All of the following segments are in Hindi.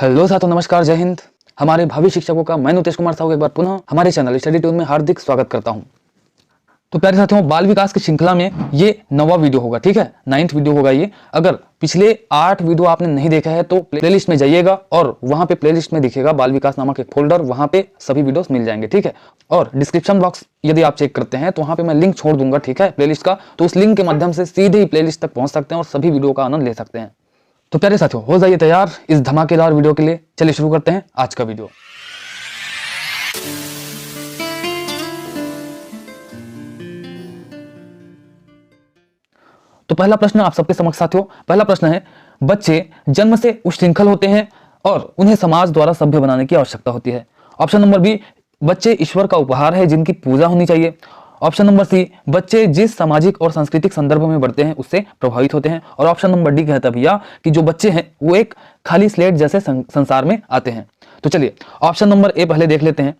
हेलो साथियों, नमस्कार, जय हिंद। हमारे भावी शिक्षकों का मैं नुतेश कुमार साहू एक बार पुनः हमारे चैनल स्टडी ट्यून में हार्दिक स्वागत करता हूं। तो प्यारे साथियों, बाल विकास की श्रृंखला में ये 9वां वीडियो होगा, ठीक है, 9th वीडियो होगा ये। अगर पिछले 8 वीडियो आपने नहीं देखा है तो प्लेलिस्ट में जाइएगा और वहां पे प्लेलिस्ट में दिखेगा बाल विकास नामक एक फोल्डर, वहां पे सभी वीडियोस मिल जाएंगे, ठीक है। और डिस्क्रिप्शन बॉक्स यदि आप चेक करते हैं तो वहां पे मैं लिंक छोड़ दूंगा, ठीक है, प्लेलिस्ट का। तो उस लिंक के माध्यम से सीधे ही प्लेलिस्ट तक पहुंच सकते हैं और सभी वीडियो का आनंद ले सकते हैं। तो प्यारे साथियों, हो जाइए तैयार इस धमाकेदार वीडियो के लिए। चलिए शुरू करते हैं आज का वीडियो। तो पहला प्रश्न आप सबके समक्ष साथियों, पहला प्रश्न है, बच्चे जन्म से उच्छृंखल होते हैं और उन्हें समाज द्वारा सभ्य बनाने की आवश्यकता होती है। ऑप्शन नंबर बी, बच्चे ईश्वर का उपहार है जिनकी पूजा होनी चाहिए। ऑप्शन नंबर सी, बच्चे जिस सामाजिक और सांस्कृतिक संदर्भ में बढ़ते हैं उससे प्रभावित होते हैं। और ऑप्शन नंबर डी कहता है भैया कि जो बच्चे हैं वो एक खाली स्लेट जैसे संसार में आते हैं। तो चलिए ऑप्शन नंबर ए पहले देख लेते हैं।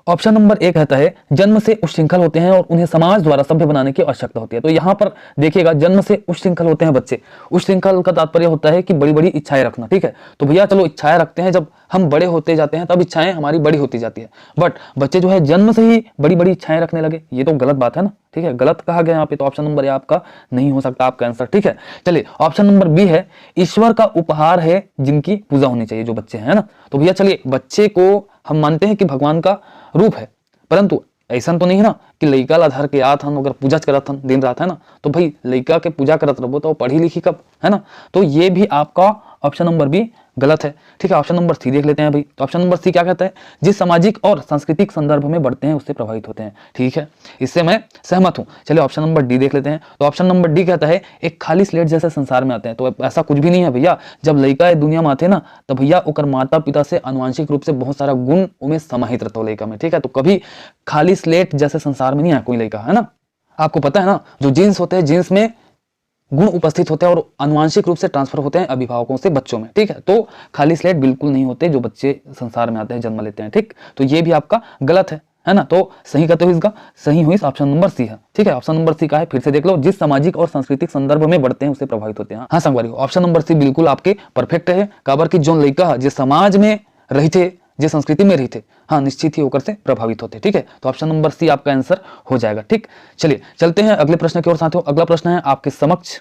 ऑप्शन नंबर ए कहता है जन्म से उच्छृंखल होते हैं और उन्हें समाज द्वारा सभ्य बनाने की आवश्यकता होती है। तो यहाँ पर देखिएगा, जन्म से उच्छृंखल होते हैं बच्चे। उच्छृंखल का तात्पर्य होता है कि बड़ी बड़ी इच्छाएं रखना, ठीक है। तो भैया चलो इच्छाएं रखते हैं, जब हम बड़े होते जाते हैं तब इच्छाएं हमारी बड़ी होती जाती है। बट बच्चे जो है जन्म से ही बड़ी बड़ी इच्छाएं रखने लगे, ये तो गलत बात है ना, ठीक है, गलत कहा गया यहाँ पे। तो ऑप्शन नंबर ए आपका नहीं हो सकता आपका आंसर, ठीक है। चलिए ऑप्शन नंबर बी है, ईश्वर का उपहार है जिनकी पूजा होनी चाहिए, जो बच्चे हैं ना। तो भैया चलिए, बच्चे को हम मानते हैं कि भगवान का रूप है, परंतु ऐसा तो नहीं है ना कि लइका ला धर के आत हन अगर पूजा करत हन दिन रात, है ना। तो भाई लइका के पूजा करत रहो तो पढ़ी लिखी कब, है ना। तो ये भी आपका ऑप्शन नंबर बी गलत है, ठीक है। ऑप्शन नंबर सी देख लेते हैं भाई। तो ऑप्शन नंबर सी क्या कहता है, जिस सामाजिक और सांस्कृतिक संदर्भ में बढ़ते हैं उससे प्रभावित होते हैं, ठीक है, इससे मैं सहमत हूं। चलिए ऑप्शन नंबर डी देख लेते हैं। तो ऑप्शन नंबर डी कहता है एक खाली स्लेट जैसे संसार में आते हैं। तो ऐसा कुछ भी नहीं है भैया। जब लइका दुनिया में आते ना तो भैया ओकर माता पिता से आनुवंशिक रूप से बहुत सारा गुण उमें समाहित रहता हो लइका में, ठीक है। तो कभी खाली स्लेट जैसे संसार में नहीं आया कोई लइका, है ना। आपको पता है ना, जो जीन्स होते हैं जीन्स में गुण उपस्थित होते हैं और आनुवंशिक रूप से ट्रांसफर होते हैं अभिभावकों से बच्चों में, ठीक है। तो खाली स्लेट बिल्कुल नहीं होते जो बच्चे संसार में आते हैं, जन्म लेते हैं, ठीक। तो ये भी आपका गलत है ना। तो सही कहते हो, इसका सही हुई ऑप्शन नंबर सी है, ठीक है। ऑप्शन नंबर सी का है, फिर से देख लो, जिस सामाजिक और सांस्कृतिक संदर्भ में बढ़ते हैं उससे प्रभावित होते हैं। हाँ संगवारी, ऑप्शन नंबर सी बिल्कुल आपके परफेक्ट है। काबर की जो लड़का जिस समाज में रही थे, जिस संस्कृति में रही थे, हाँ निश्चित ही होकर से प्रभावित होते, ठीक है। तो ऑप्शन नंबर सी आपका आंसर हो जाएगा, ठीक। चलिए चलते हैं अगले प्रश्न की ओर साथियों। अगला प्रश्न है आपके समक्ष।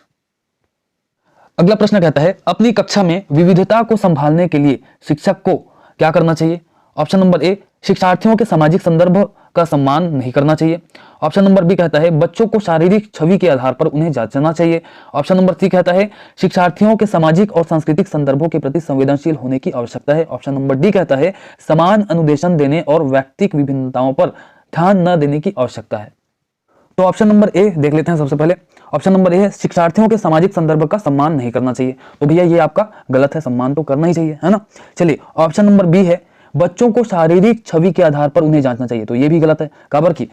अगला प्रश्न कहता है, अपनी कक्षा में विविधता को संभालने के लिए शिक्षक को क्या करना चाहिए। ऑप्शन नंबर ए, शिक्षार्थियों के सामाजिक संदर्भ का सम्मान नहीं करना चाहिए। ऑप्शन नंबर बी कहता है बच्चों को शारीरिक छवि के आधार पर उन्हें जांचना चाहिए। ऑप्शन नंबर सी कहता है शिक्षार्थियों के सामाजिक और सांस्कृतिक संदर्भों के प्रति संवेदनशील होने की आवश्यकता है। ऑप्शन नंबर डी कहता है समान अनुदेशन देने और व्यक्तिगत विभिन्नताओं पर ध्यान न देने की आवश्यकता है। तो ऑप्शन नंबर ए देख लेते हैं सबसे पहले। ऑप्शन नंबर ए है, शिक्षार्थियों के सामाजिक संदर्भ का सम्मान नहीं करना चाहिए। तो भैया ये आपका गलत है, सम्मान तो करना ही चाहिए, है ना। चलिए ऑप्शन नंबर बी है, बच्चों को शारीरिक छवि के आधार पर उन्हें जांचना चाहिए। तो ये भी गलत है। काबर की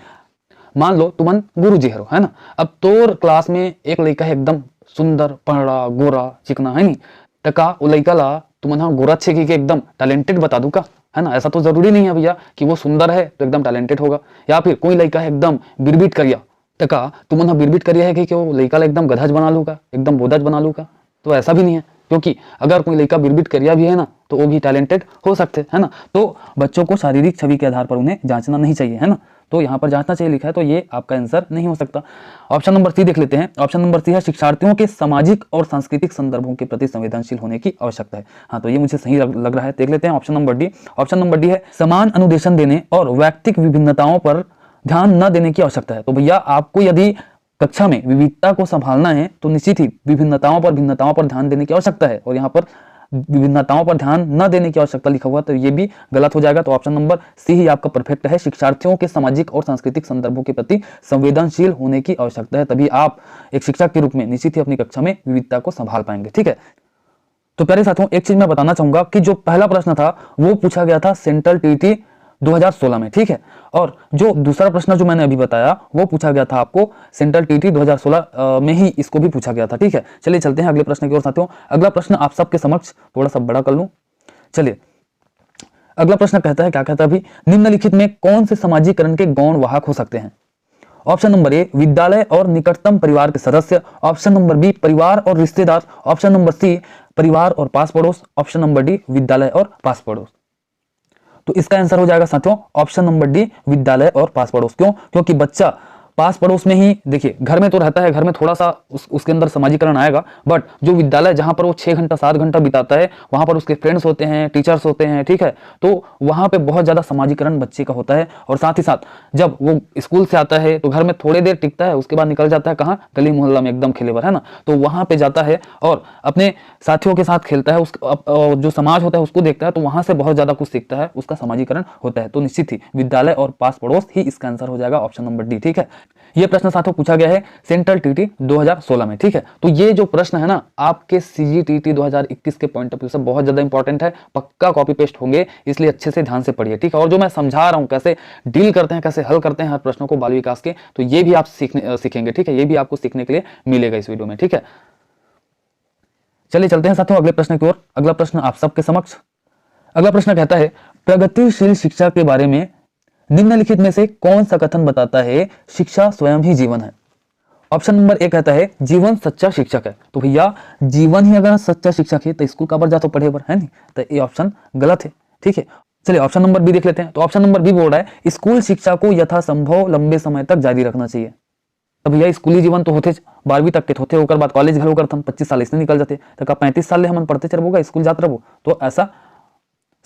मान लो तुमन गुरु जी हरो, है ना। अब तोर क्लास में एक लड़का है एकदम सुंदर, पढ़ा, गोरा, चिकना, है नी। टका वो लड़का ला तुमन हाँ गोरा छे कि एकदम टैलेंटेड बता दूं का, है ना। ऐसा तो जरूरी नहीं है भैया कि वो सुंदर है तो एकदम टैलेंटेड होगा। या फिर कोई लड़का है एकदम बिरबिट करिया, टका तुमन बिरबिट करिया है कि वो लड़का एकदम गधज बना लूगा, एकदम बोधज बना लूगा। तो ऐसा भी नहीं है, क्योंकि अगर कोई लड़का बिरबिट करिया भी है ना तो वो भी टैलेंटेड हो सकते, है ना। तो बच्चों को शारीरिक छवि के आधार पर उन्हें जांचना नहीं चाहिए, है ना। तो यहाँ पर जांचना चाहिए लिखा है, तो ये आपका आंसर नहीं हो सकता। ऑप्शन नंबर सी देख लेते हैं। ऑप्शन नंबर सी है, शिक्षार्थियों के सामाजिक और सांस्कृतिक संदर्भों के प्रति संवेदनशील होने की आवश्यकता है। हाँ तो ये मुझे सही लग रहा है, देख लेते हैं option number D. Option number D है, समान अनुदेशन देने और व्यक्तिगत विभिन्नताओं पर ध्यान न देने की आवश्यकता है। तो भैया आपको यदि कक्षा में विविधता को संभालना है तो निश्चित ही भिन्नताओं पर ध्यान देने की आवश्यकता है, और यहाँ पर विभिन्नताओं पर ध्यान न देने की आवश्यकता लिखा हुआ, तो ये भी गलत हो जाएगा। तो ऑप्शन नंबर सी ही आपका परफेक्ट है, शिक्षार्थियों के सामाजिक और सांस्कृतिक संदर्भों के प्रति संवेदनशील होने की आवश्यकता है, तभी आप एक शिक्षक के रूप में निश्चित ही अपनी कक्षा में विविधता को संभाल पाएंगे, ठीक है। तो प्यारे साथियों, एक चीज मैं बताना चाहूंगा कि जो पहला प्रश्न था वो पूछा गया था सेंट्रल टीईटी 2016 में, ठीक है। और जो दूसरा प्रश्न जो मैंने अभी बताया वो पूछा गया था आपको सेंट्रल टीईटी 2016 में ही इसको भी पूछा गया था, ठीक है। चलिए चलते हैं अगले प्रश्न की ओर साथियों। अगला प्रश्न आप सबके समक्ष थोड़ा सा बड़ा कर लूं। चलिए अगला प्रश्न कहता है, क्या कहता है अभी, निम्नलिखित में कौन से समाजीकरण के गौण वाहक हो सकते हैं। ऑप्शन नंबर ए विद्यालय और निकटतम परिवार के सदस्य, ऑप्शन नंबर बी परिवार और रिश्तेदार, ऑप्शन नंबर सी परिवार और पास पड़ोस, ऑप्शन नंबर डी विद्यालय और पास पड़ोस। तो इसका आंसर हो जाएगा साथियों ऑप्शन नंबर डी विद्यालय और पास पड़ोस। क्यों? क्योंकि बच्चा पास पड़ोस में ही, देखिए घर में तो रहता है, घर में थोड़ा सा उसके अंदर समाजीकरण आएगा, बट जो विद्यालय जहां पर वो 6 घंटा 7 घंटा बिताता है वहां पर उसके फ्रेंड्स होते हैं, टीचर्स होते हैं, ठीक है, तो वहां पे बहुत ज्यादा समाजीकरण बच्चे का होता है। और साथ ही साथ जब वो स्कूल से आता है तो घर में थोड़ी देर टिकता है, उसके बाद निकल जाता है कहाँ, गली मोहल्ला में एकदम खेले भर, है ना, तो वहां पे जाता है और अपने साथियों के साथ खेलता है, जो समाज होता है उसको देखता है, तो वहां से बहुत ज्यादा कुछ सीखता है, उसका समाजीकरण होता है। तो निश्चित ही विद्यालय और पास पड़ोस ही इसका आंसर हो जाएगा ऑप्शन नंबर डी। ठीक है, ये प्रश्न साथियों पूछा गया है सेंट्रल टीटी 2016 में। ठीक है, तो ये जो प्रश्न है ना आपके सीजीटीटी 2021 के पॉइंट ऑफ व्यू से बहुत ज्यादा इंपॉर्टेंट है, पक्का कॉपी पेस्ट होंगे, इसलिए अच्छे से ध्यान से पढ़िए। ठीक है, और जो मैं समझा रहा हूं कैसे डील करते हैं, कैसे हल करते हैं हर प्रश्नों को बाल विकास के, तो ये भी आप सीखेंगे। ठीक है, ये भी आपको सीखने के लिए मिलेगा इस वीडियो में। ठीक है, चलिए चलते हैं साथियों अगले प्रश्न की ओर। अगला प्रश्न आप सबके समक्ष, अगला प्रश्न कहता है प्रगतिशील शिक्षा के बारे में निम्नलिखित में से कौन सा कथन बताता है शिक्षा स्वयं ही जीवन है। ऑप्शन नंबर ए कहता है जीवन सच्चा शिक्षक है। तो भैया जीवन ही अगर सच्चा शिक्षक है तो स्कूल का बार जा तो पढ़े बर, है नहीं, तो ये ऑप्शन गलत है। ठीक है, चलिए ऑप्शन नंबर बी देख लेते हैं। तो ऑप्शन नंबर बी बोल रहा है स्कूल शिक्षा को यथासंभव लंबे समय तक जारी रखना चाहिए। तो भैया स्कूली जीवन तो होते 12वीं तक के होते, होकर बाद कॉलेज घलो करथन 25 साल इसने निकल जाते, तो 35 साल ले हम पढ़ते चलबोगा स्कूल जाते रहो, तो ऐसा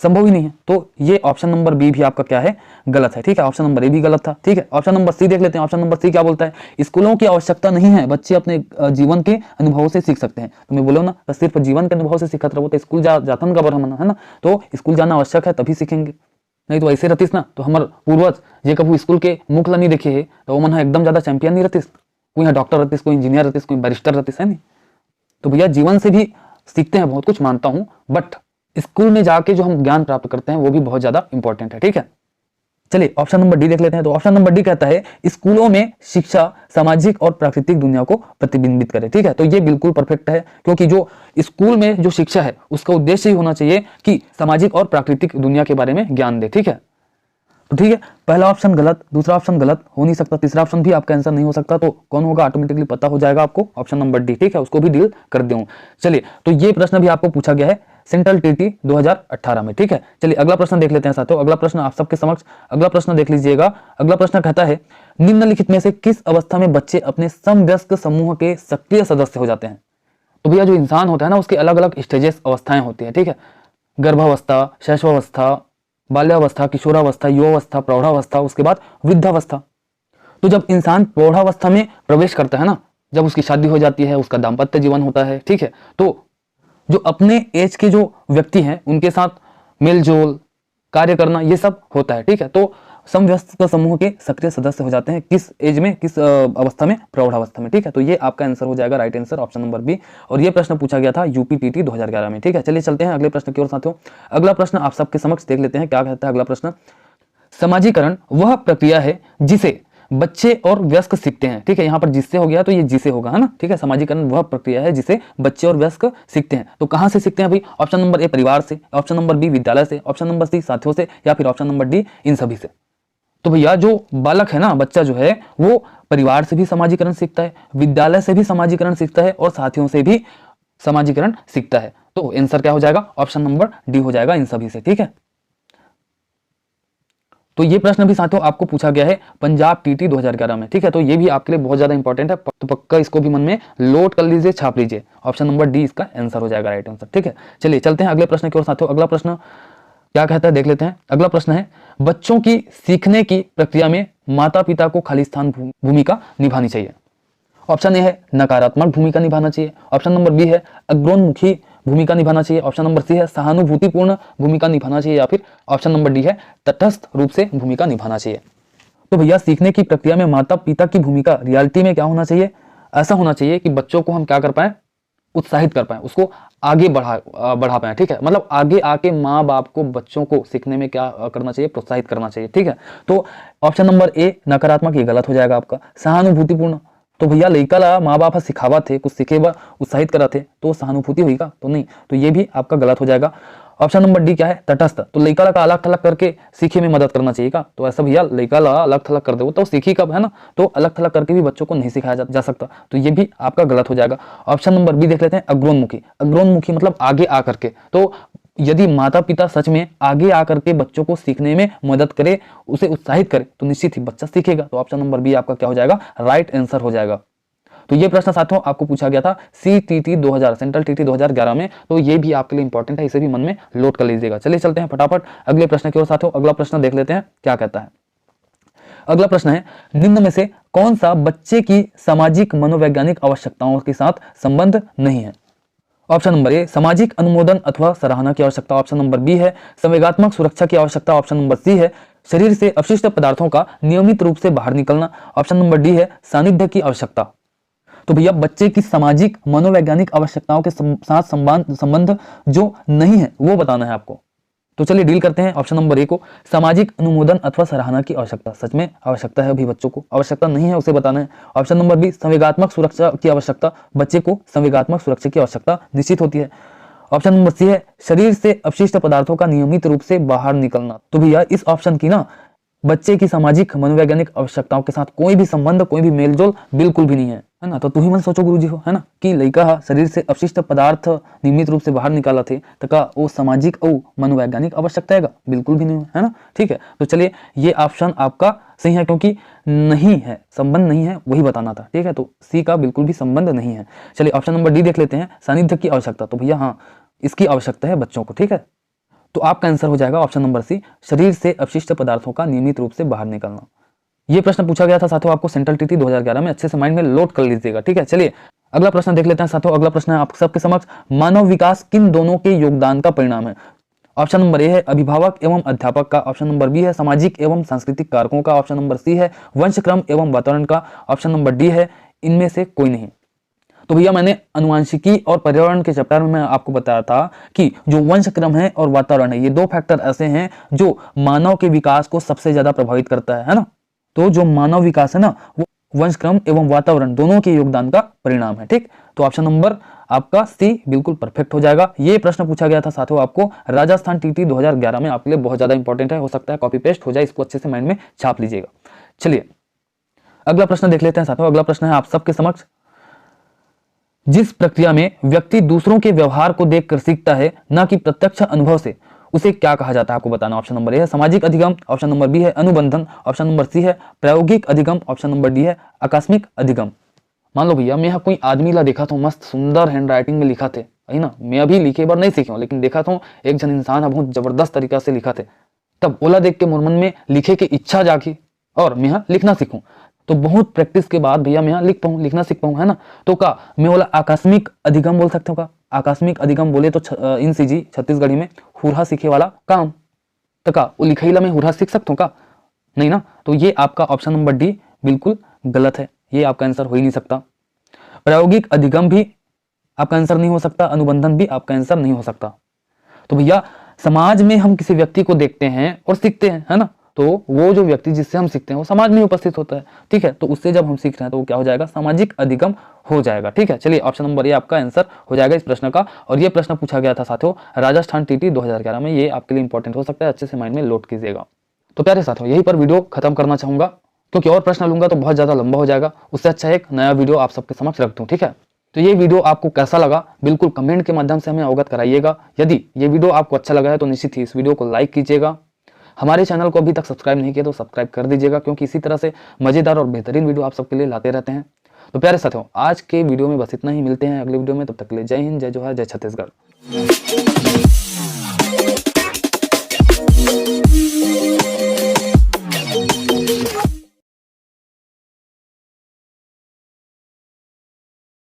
संभव ही नहीं है। तो ये ऑप्शन नंबर बी भी आपका क्या है, गलत है। ठीक है, ऑप्शन नंबर ए भी गलत था। ठीक है, ऑप्शन नंबर सी देख लेते हैं। ऑप्शन नंबर सी क्या बोलता है स्कूलों की आवश्यकता नहीं है, बच्चे अपने जीवन के अनुभव से सीख सकते हैं। तो मैं बोलो ना तो सिर्फ जीवन के अनुभव से सीखत रहो तो स्कूल जातन का बर हम, है ना, तो स्कूल जाना आवश्यक है तभी सीखेंगे, नहीं तो ऐसे रहतीस ना तो हमार पूर्वज जे कभी स्कूल के मुख ला नहीं देखे है तो वो मन एकदम ज्यादा चैंपियन नहीं रहतीस, कोई यहाँ डॉक्टर रहतीस, कोई इंजीनियर रहतीस, कोई बैरिस्टर रहतीस, है नहीं। तो भैया जीवन से भी सीखते हैं बहुत कुछ, मानता हूं, बट स्कूल में जाके जो हम ज्ञान प्राप्त करते हैं वो भी बहुत ज्यादा इंपॉर्टेंट है। ठीक है, चलिए ऑप्शन नंबर डी देख लेते हैं। तो ऑप्शन नंबर डी कहता है स्कूलों में शिक्षा सामाजिक और प्राकृतिक दुनिया को प्रतिबिंबित करे। ठीक है, तो ये बिल्कुल परफेक्ट है, क्योंकि जो स्कूल में जो शिक्षा है उसका उद्देश्य ही होना चाहिए कि सामाजिक और प्राकृतिक दुनिया के बारे में ज्ञान दे। ठीक है, तो ठीक है, पहला ऑप्शन गलत, दूसरा ऑप्शन गलत हो नहीं सकता, तीसरा ऑप्शन भी आपका आंसर नहीं हो सकता, तो कौन होगा ऑटोमेटिकली पता हो जाएगा आपको, ऑप्शन नंबर डी। ठीक है, उसको भी डील कर दूं। चलिए, तो ये प्रश्न भी आपको पूछा गया है सेंट्रल टीटी 2018 में। ठीक है, चलिए अगला प्रश्न देख लेते हैं साथियों। अगला प्रश्न आप सबके समक्ष, अगला प्रश्न देख लीजिएगा। अगला प्रश्न कहता है निम्नलिखित में से किस अवस्था में बच्चे अपने समवयस्क समूह के सक्रिय सदस्य हो जाते हैं। तो भैया जो इंसान होता है ना उसके अलग अलग स्टेजेस अवस्थाएं होती है। ठीक है, गर्भावस्था, शैशवावस्था, बाल्यावस्था, किशोरावस्था, युवावस्था, प्रौढ़ावस्था, उसके बाद वृद्धावस्था। तो जब इंसान प्रौढ़ावस्था में प्रवेश करता है ना, जब उसकी शादी हो जाती है, उसका दाम्पत्य जीवन होता है, ठीक है, तो जो अपने एज के जो व्यक्ति हैं उनके साथ मेलजोल कार्य करना ये सब होता है। ठीक है, तो समवयस्क समूह के सक्रिय सदस्य हो जाते हैं किस एज में, किस अवस्था में, प्रौढ़ावस्था में। ठीक है, तो ये आपका आंसर हो जाएगा right answer option number B. और ये प्रश्न पूछा गया था यूपीटीटी 2011 में। ठीक है, चलिए चलते हैं अगले प्रश्न की ओर साथियों। अगला प्रश्न आप सबके समक्ष देख लेते हैं क्या कहता है अगला प्रश्न। समाजीकरण वह प्रक्रिया है जिसे बच्चे और वयस्क सीखते हैं। ठीक है, यहाँ पर जिससे हो गया तो ये जिसे होगा, है ना। ठीक है, समाजीकरण वह प्रक्रिया है जिसे बच्चे और वयस्क सीखते हैं। तो कहाँ से सीखते हैं भाई, ऑप्शन नंबर ए परिवार से, ऑप्शन नंबर बी विद्यालय से, ऑप्शन नंबर सी साथियों से, या फिर ऑप्शन नंबर डी इन सभी से। तो भैया जो बालक है ना, बच्चा जो है वो परिवार से भी समाजीकरण सीखता है, विद्यालय से भी समाजीकरण सीखता है और साथियों से भी समाजीकरण सीखता है। तो आंसर क्या हो जाएगा, ऑप्शन नंबर डी हो जाएगा इन सभी से। ठीक है, तो ये प्रश्न भी साथियों आपको पूछा गया है पंजाब टीटी 2011 में। ठीक है, तो ये भी आपके लिए बहुत ज्यादा इंपॉर्टेंट है, तो पक्का इसको भी मन में लोड कर लीजिए, छाप लीजिए। ऑप्शन नंबर डी इसका आंसर हो जाएगा राइट आंसर। ठीक है, चलिए चलते हैं अगले प्रश्न की ओर साथियों। अगला प्रश्न क्या कहता है देख लेते हैं। अगला प्रश्न है बच्चों की सीखने की प्रक्रिया में माता पिता को खालिस्तान भूमिका निभानी चाहिए। ऑप्शन ए है नकारात्मक भूमिका निभाना चाहिए, ऑप्शन नंबर बी है अग्रोन्मुखी भूमिका निभाना चाहिए, ऑप्शन नंबर सी है सहानुभूतिपूर्ण भूमिका निभाना चाहिए, या फिर ऑप्शन नंबर डी है तटस्थ रूप से भूमिका निभाना चाहिए। तो भैया सीखने की प्रक्रिया में माता पिता की भूमिका रियलिटी में क्या होना चाहिए, ऐसा होना चाहिए कि बच्चों को हम क्या कर पाए, उत्साहित कर पाए, उसको आगे बढ़ा पाए। ठीक है, मतलब आगे आके माँ बाप को बच्चों को सीखने में क्या करना चाहिए, प्रोत्साहित करना चाहिए। ठीक है, तो ऑप्शन नंबर ए नकारात्मक ये गलत हो जाएगा आपका। सहानुभूतिपूर्ण, तो भैया लड़का ला माँ बाप सिखावा थे, कुछ सीखे उत्साहित करा थे, तो सहानुभूति होगा तो नहीं, तो ये भी आपका गलत हो जाएगा। ऑप्शन नंबर डी क्या है, तटस्थ। तो लइका लगा अलग थलग करके सीखे में मदद करना चाहिए का, तो ऐसा भैया लइका लगा अलग थलग कर दो तो सीखी कब, है ना। तो अलग थलग करके भी बच्चों को नहीं सिखाया जा सकता, तो ये भी आपका गलत हो जाएगा। ऑप्शन नंबर बी देख लेते हैं, अग्रोन्मुखी। अग्रोन्मुखी मतलब आगे आकर के, तो यदि माता पिता सच में आगे आकर के बच्चों को सीखने में मदद करे, उसे उत्साहित करे, तो निश्चित ही बच्चा सीखेगा। तो ऑप्शन नंबर बी आपका क्या हो जाएगा, राइट आंसर हो जाएगा। तो ये प्रश्न साथियों आपको पूछा गया था CTT 2000 सेंट्रल TT 2011 में, तो ये भी आपके लिए इंपॉर्टेंट है, इसे भी मन में नोट कर लीजिएगा। चलिए चलते हैं फटाफट अगले प्रश्न की ओर साथियों। अगला प्रश्न देख लेते हैं क्या कहता है। अगला प्रश्न है, निम्न में से कौन सा बच्चे की सामाजिक मनोवैज्ञानिक आवश्यकताओं के साथ संबंध नहीं है। ऑप्शन नंबर ए, सामाजिक अनुमोदन अथवा सराहना की आवश्यकता। ऑप्शन नंबर बी है संवेगात्मक सुरक्षा की आवश्यकता। ऑप्शन नंबर सी है शरीर से अपशिष्ट पदार्थों का नियमित रूप से बाहर निकलना। ऑप्शन नंबर डी है सानिध्य की आवश्यकता। तो भैया बच्चे की सामाजिक मनोवैज्ञानिक आवश्यकताओं के साथ संबंध जो नहीं है वो बताना है आपको। तो चलिए डील करते हैं ऑप्शन नंबर ए को, सामाजिक अनुमोदन अथवा सराहना की आवश्यकता। सच में आवश्यकता है अभी बच्चों को, आवश्यकता नहीं है उसे बताना है। ऑप्शन नंबर बी, संवेगात्मक सुरक्षा की आवश्यकता। बच्चे को संवेगात्मक सुरक्षा की आवश्यकता निश्चित होती है। ऑप्शन नंबर सी है शरीर से अपशिष्ट पदार्थों का नियमित रूप से बाहर निकलना। तो भैया इस ऑप्शन की ना बच्चे की सामाजिक मनोवैज्ञानिक आवश्यकताओं के साथ कोई भी संबंध, कोई भी मेलजोल बिल्कुल भी नहीं है ना। तो तू ही मन सोचो गुरुजी हो, है ना, कि लड़का शरीर से अपशिष्ट पदार्थ नियमित रूप से बाहर निकाला थे, तो का वो सामाजिक और मनोवैज्ञानिक आवश्यकता है, बिल्कुल भी नहीं है ना। ठीक है, तो चलिए ये ऑप्शन आपका सही है, क्योंकि नहीं है, संबंध नहीं है, वही बताना था। ठीक है, तो सी का बिल्कुल भी संबंध नहीं है। चलिए ऑप्शन नंबर डी देख लेते हैं, सानिध्य की आवश्यकता। तो भैया हाँ, इसकी आवश्यकता है बच्चों को। ठीक है, तो आपका आंसर हो जाएगा ऑप्शन नंबर सी, शरीर से अपशिष्ट पदार्थों का नियमित रूप से बाहर निकलना। ये प्रश्न पूछा गया था साथियों आपको सेंट्रल TT 2011 में, अच्छे से माइंड में लोड कर लीजिएगा। ठीक है, चलिए अगला प्रश्न देख लेते हैं साथियों। अगला प्रश्न है आप सबके समक्ष, मानव विकास किन दोनों के योगदान का परिणाम है। ऑप्शन नंबर ए है अभिभावक एवं अध्यापक का। ऑप्शन नंबर बी है सामाजिक एवं सांस्कृतिक कारकों का। ऑप्शन नंबर सी है वंशक्रम एवं वातावरण का। ऑप्शन नंबर डी है इनमें से कोई नहीं। तो भैया मैंने अनुवांशिकी और पर्यावरण के चैप्टर में आपको बताया था कि जो वंशक्रम है और वातावरण है, ये दो फैक्टर ऐसे हैं जो मानव के विकास को सबसे ज्यादा प्रभावित करता है ना। तो जो मानव विकास है ना, वो वंशक्रम एवं वातावरण दोनों के योगदान का परिणाम है। ठीक, तो ऑप्शन नंबर आपका सी बिल्कुल परफेक्ट हो जाएगा। ये प्रश्न पूछा गया था साथियों आपको राजस्थान TT 2011 में, आपके लिए बहुत ज्यादा इंपॉर्टेंट है, हो सकता है कॉपी पेस्ट हो जाए, इसको अच्छे से माइंड में छाप लीजिएगा। चलिए अगला प्रश्न देख लेते हैं साथियों। अगला प्रश्न है आप सबके समक्ष, जिस प्रक्रिया में व्यक्ति दूसरों के व्यवहार को देखकर सीखता है, न कि प्रत्यक्ष अनुभव से, उसे क्या कहा जाता है आपको बताना। ऑप्शन नंबर ए है सामाजिक अधिगम। ऑप्शन नंबर बी है अनुबंधन। ऑप्शन नंबर सी है प्रायोगिक अधिगम। ऑप्शन नंबर डी है आकस्मिक अधिगम। मान लो भैया मैं यहाँ कोई आदमी ला देखा था, मस्त सुंदर हैंड राइटिंग में लिखा थे, है ना, मैं अभी लिखे बार नहीं सीखा हूँ, लेकिन देखा था एक जन इंसान बहुत जबरदस्त तरीका से लिखा थे, तब ओला देख के मोर मन में लिखे की इच्छा जागी और मैं यहाँ लिखना सीखूं। तो बहुत प्रैक्टिस के बाद भैया मैं यहाँ लिख पाऊँ, लिखना सीख पाऊँ, है ना। तो का मैं बोला आकस्मिक अधिगम बोल सकते हो का। आकस्मिक अधिगम बोले तो इन सीजी छत्तीसगढ़ी में हुरहा सीखे वाला काम, तो का वो लिखाईला में हुरहा सीख सकता हूँ का, नहीं ना। तो ये आपका ऑप्शन नंबर डी बिल्कुल गलत है, ये आपका आंसर हो ही नहीं सकता। प्रायोगिक अधिगम भी आपका आंसर नहीं हो सकता, अनुबंधन भी आपका आंसर नहीं हो सकता। तो भैया समाज में हम किसी व्यक्ति को देखते हैं और सीखते हैं, है ना, तो वो जो व्यक्ति जिससे हम सीखते हैं वो समाज में उपस्थित होता है। ठीक है, तो उससे जब हम सीख रहे हैं तो वो क्या हो जाएगा, सामाजिक अधिगम हो जाएगा। ठीक है, चलिए ऑप्शन नंबर ए आपका आंसर हो जाएगा इस प्रश्न का। और ये प्रश्न पूछा गया था साथियों राजस्थान TT 2011 में, ये आपके लिए इंपॉर्टेंट हो सकता है, अच्छे से माइंड में लोड कीजिएगा। तो प्यारे साथियों यहीं पर वीडियो खत्म करना चाहूंगा, क्योंकि और प्रश्न लूंगा तो बहुत ज्यादा लंबा हो जाएगा, उससे अच्छा एक नया वीडियो आप सबके समक्ष रख दूं। ठीक है, तो ये वीडियो आपको कैसा लगा बिल्कुल कमेंट के माध्यम से हमें अवगत कराइएगा। यदि ये वीडियो आपको अच्छा लगा है तो निश्चित ही इस वीडियो को लाइक कीजिएगा। हमारे चैनल को अभी तक सब्सक्राइब नहीं किया तो सब्सक्राइब कर दीजिएगा, क्योंकि इसी तरह से मजेदार और बेहतरीन वीडियो आप सबके लिए लाते रहते हैं। तो प्यारे साथियों आज के वीडियो में बस इतना ही, मिलते हैं अगले वीडियो में, तब तक के लिए जय हिंद, जय जोहार, जय छत्तीसगढ़।